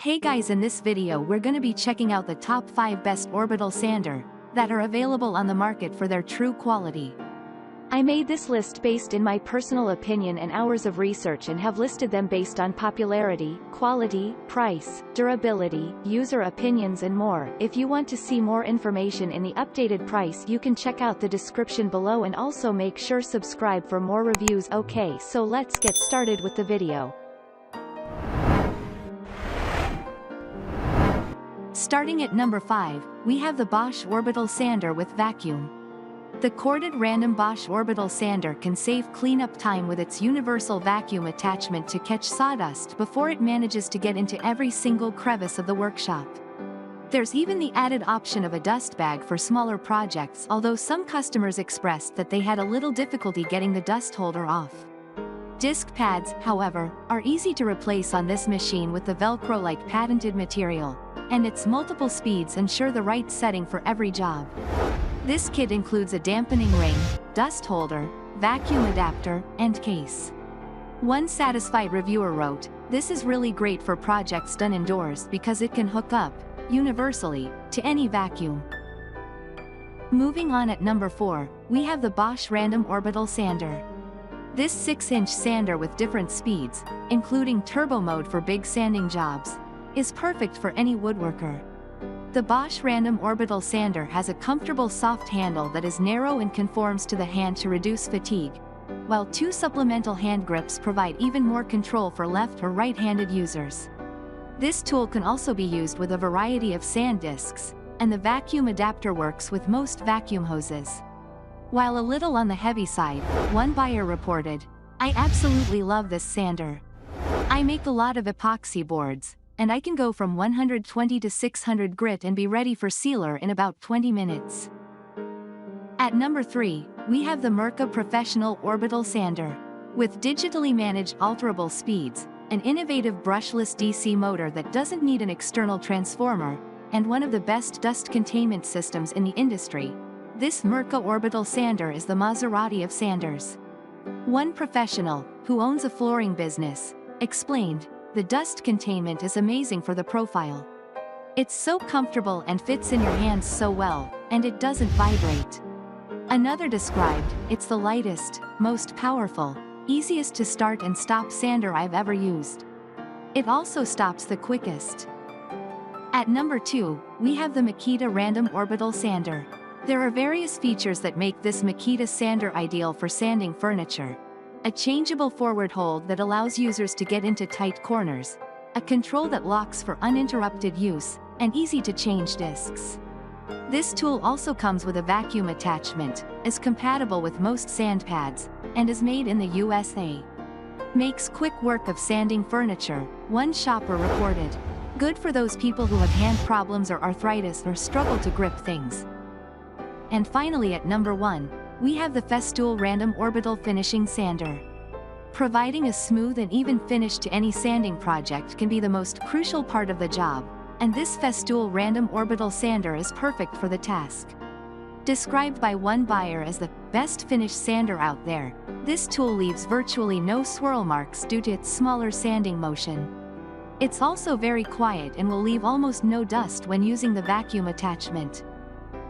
Hey guys, in this video we're gonna be checking out the top 5 best orbital sander that are available on the market for their true quality. I made this list based in my personal opinion and hours of research and have listed them based on popularity, quality, price, durability, user opinions and more. If you want to see more information in the updated price, you can check out the description below and also make sure subscribe for more reviews. Okay, so let's get started with the video. Starting at number 5, we have the Bosch Orbital Sander with vacuum. The corded random Bosch Orbital Sander can save cleanup time with its universal vacuum attachment to catch sawdust before it manages to get into every single crevice of the workshop. There's even the added option of a dust bag for smaller projects, although some customers expressed that they had a little difficulty getting the dust holder off. Disc pads, however, are easy to replace on this machine with the Velcro-like patented material, and its multiple speeds ensure the right setting for every job. This kit includes a dampening ring, dust holder, vacuum adapter, and case. One satisfied reviewer wrote, "This is really great for projects done indoors because it can hook up, universally, to any vacuum." Moving on at number 4, we have the Bosch Random Orbital Sander. This 6-inch sander with different speeds, including turbo mode for big sanding jobs, is perfect for any woodworker. The Bosch Random Orbital Sander has a comfortable soft handle that is narrow and conforms to the hand to reduce fatigue, while 2 supplemental hand grips provide even more control for left or right-handed users. This tool can also be used with a variety of sand discs, and the vacuum adapter works with most vacuum hoses. While a little on the heavy side, one buyer reported, "I absolutely love this sander. I make a lot of epoxy boards, and I can go from 120 to 600 grit and be ready for sealer in about 20 minutes. At number 3, we have the Mirka Professional Orbital Sander. With digitally managed alterable speeds, an innovative brushless DC motor that doesn't need an external transformer, and one of the best dust containment systems in the industry, this Mirka Orbital Sander is the Maserati of sanders. One professional, who owns a flooring business, explained, "The dust containment is amazing for the profile. It's so comfortable and fits in your hands so well, and it doesn't vibrate." Another described, "It's the lightest, most powerful, easiest to start and stop sander I've ever used. It also stops the quickest." At number 2, we have the Makita Random Orbital Sander. There are various features that make this Makita sander ideal for sanding furniture. A changeable forward hold that allows users to get into tight corners, a control that locks for uninterrupted use, and easy-to-change discs. This tool also comes with a vacuum attachment, is compatible with most sand pads, and is made in the USA. Makes quick work of sanding furniture, one shopper reported. Good for those people who have hand problems or arthritis or struggle to grip things. And finally at number 1, we have the Festool Random Orbital Finishing Sander. Providing a smooth and even finish to any sanding project can be the most crucial part of the job, and this Festool Random Orbital Sander is perfect for the task. Described by one buyer as the best finished sander out there, this tool leaves virtually no swirl marks due to its smaller sanding motion. It's also very quiet and will leave almost no dust when using the vacuum attachment.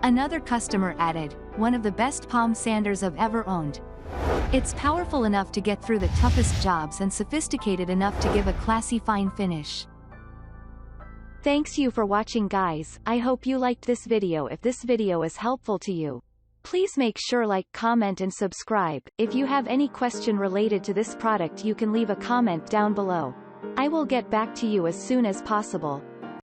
Another customer added, "One of the best palm sanders I've ever owned. It's powerful enough to get through the toughest jobs and sophisticated enough to give a classy fine finish." Thanks you for watching guys. I hope you liked this video. If this video is helpful to you, please make sure like, comment and subscribe. If you have any question related to this product you can leave a comment down below. I will get back to you as soon as possible.